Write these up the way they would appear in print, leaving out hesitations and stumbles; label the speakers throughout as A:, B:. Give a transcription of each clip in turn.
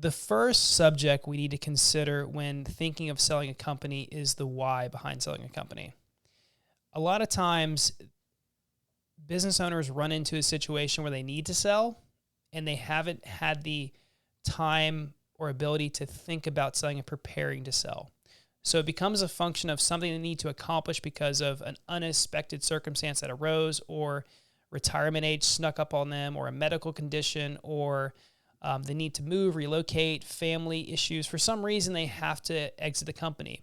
A: The first subject we need to consider when thinking of selling a company is the why behind selling a company. A lot of times, business owners run into a situation where they need to sell and they haven't had the time or ability to think about selling and preparing to sell. So it becomes a function of something they need to accomplish because of an unexpected circumstance that arose, or retirement age snuck up on them, or a medical condition, or they need to move, relocate, family issues. For some reason, they have to exit the company,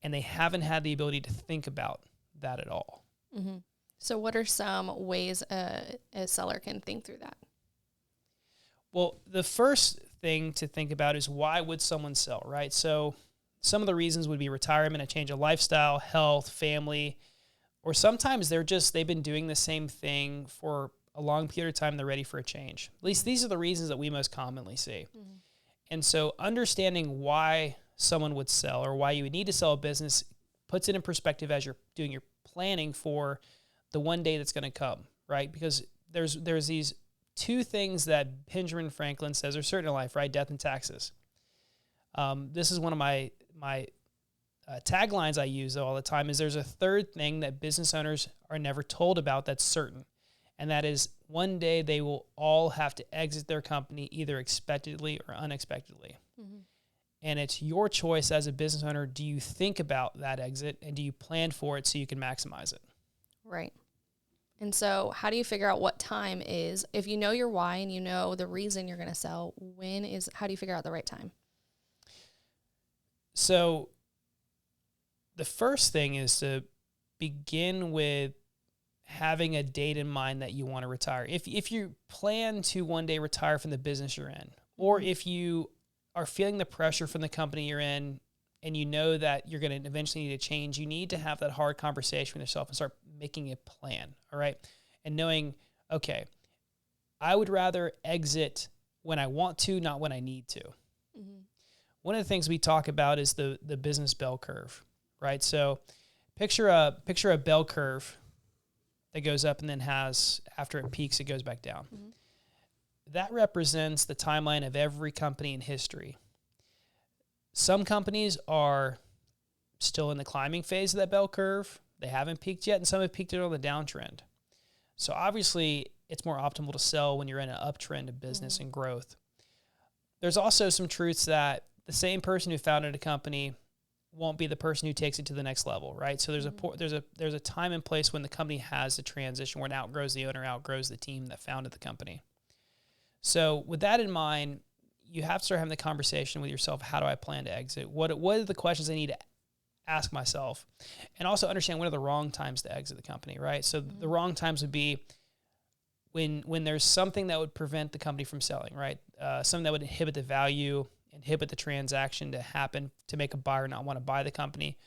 A: and they haven't had the ability to think about that at all.
B: Mm-hmm. So what are some ways a seller can think through that?
A: Well, the first thing to think about is, why would someone sell, right? So some of the reasons would be retirement, a change of lifestyle, health, family, or sometimes they've been doing the same thing for a long period of time. They're ready for a change. At least these are the reasons that we most commonly see. Mm-hmm. And so understanding why someone would sell, or why you would need to sell a business, puts it in perspective as you're doing your planning for the one day that's going to come, right? Because there's these two things that Benjamin Franklin says are certain in life, right? Death and taxes. This is one of my taglines I use all the time, is there's a third thing that business owners are never told about that's certain. And that is, one day they will all have to exit their company, either expectedly or unexpectedly. Mm-hmm. And it's your choice as a business owner. Do you think about that exit, and do you plan for it so you can maximize it?
B: Right. And so how do you figure out what time is, if you know your why and you know the reason you're going to sell, how do you figure out the right time?
A: So the first thing is to begin with having a date in mind that you want to retire. If you plan to one day retire from the business you're in, or if you are feeling the pressure from the company you're in and you know that you're going to eventually need to change, you need to have that hard conversation with yourself and start making a plan, all right? And knowing, okay, I would rather exit when I want to, not when I need to. Mm-hmm. One of the things we talk about is the business bell curve, right? So picture a bell curve that goes up and then after it peaks, it goes back down. Mm-hmm. That represents the timeline of every company in history. Some companies are still in the climbing phase of that bell curve. They haven't peaked yet, and some have peaked it on the downtrend. So obviously, it's more optimal to sell when you're in an uptrend of business and growth. There's also some truths that the same person who founded a company won't be the person who takes it to the next level, right? So there's a time and place when the company has a transition, where it outgrows the owner, outgrows the team that founded the company. So with that in mind, you have to start having the conversation with yourself. How do I plan to exit? What are the questions I need to ask myself? And also understand, when are the wrong times to exit the company, right? So the wrong times would be when there's something that would prevent the company from selling, right? Something that would inhibit the value, inhibit the transaction to happen, to make a buyer not want to buy the company,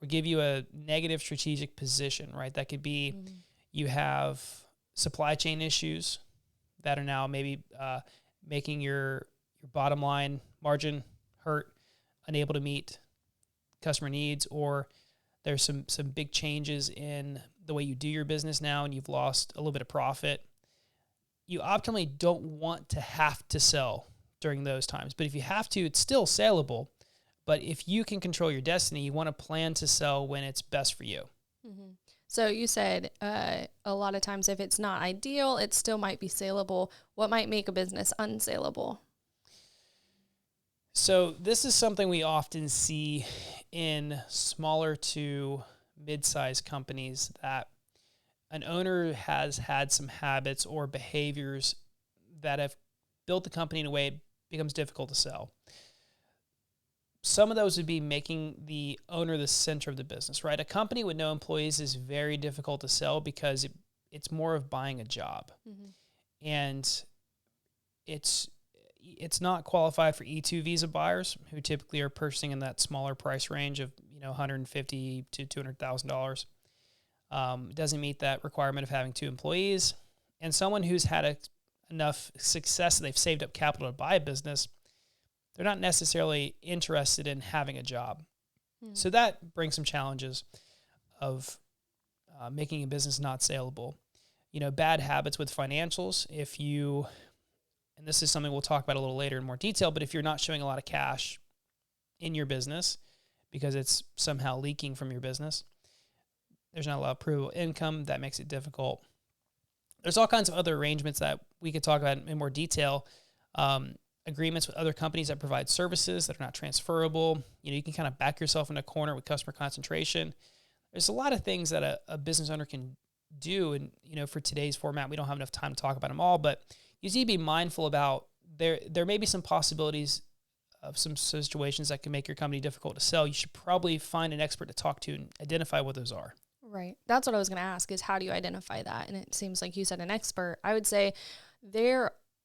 A: or give you a negative strategic position, right? That could be you have supply chain issues that are now maybe making your bottom line margin hurt, unable to meet customer needs, or there's some big changes in the way you do your business now and you've lost a little bit of profit. You optimally don't want to have to sell during those times. But if you have to, it's still saleable. But if you can control your destiny, you want to plan to sell when it's best for you.
B: Mm-hmm. So you said a lot of times, if it's not ideal, it still might be saleable. What might make a business unsaleable?
A: So this is something we often see in smaller to mid-sized companies, that an owner has had some habits or behaviors that have built the company in a way it becomes difficult to sell. Some of those would be making the owner the center of the business, right? A company with no employees is very difficult to sell because it's more of buying a job. Mm-hmm. And it's not qualified for E2 visa buyers, who typically are purchasing in that smaller price range of $150,000 to $200,000. It doesn't meet that requirement of having 2 employees. And someone who's had enough success that they've saved up capital to buy a business, they're not necessarily interested in having a job. Mm. So that brings some challenges of making a business not saleable. Bad habits with financials. and this is something we'll talk about a little later in more detail, but if you're not showing a lot of cash in your business because it's somehow leaking from your business, there's not a lot of provable income. That makes it difficult. There's all kinds of other arrangements that we could talk about in more detail. Agreements with other companies that provide services that are not transferable. You can kind of back yourself in a corner with customer concentration. There's a lot of things that a business owner can do. And, for today's format, we don't have enough time to talk about them all, but you need to be mindful about there may be some possibilities of some situations that can make your company difficult to sell. You should probably find an expert to talk to and identify what those are.
B: Right. That's what I was going to ask, is how do you identify that? And it seems like you said an expert. I would say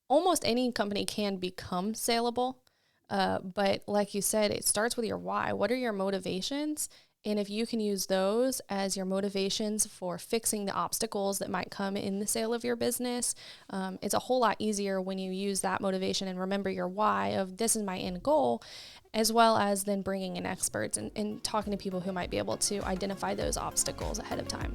B: almost any company can become saleable. But like you said, it starts with your why. What are your motivations? And if you can use those as your motivations for fixing the obstacles that might come in the sale of your business, it's a whole lot easier when you use that motivation and remember your why of this is my end goal, as well as then bringing in experts and talking to people who might be able to identify those obstacles ahead of time.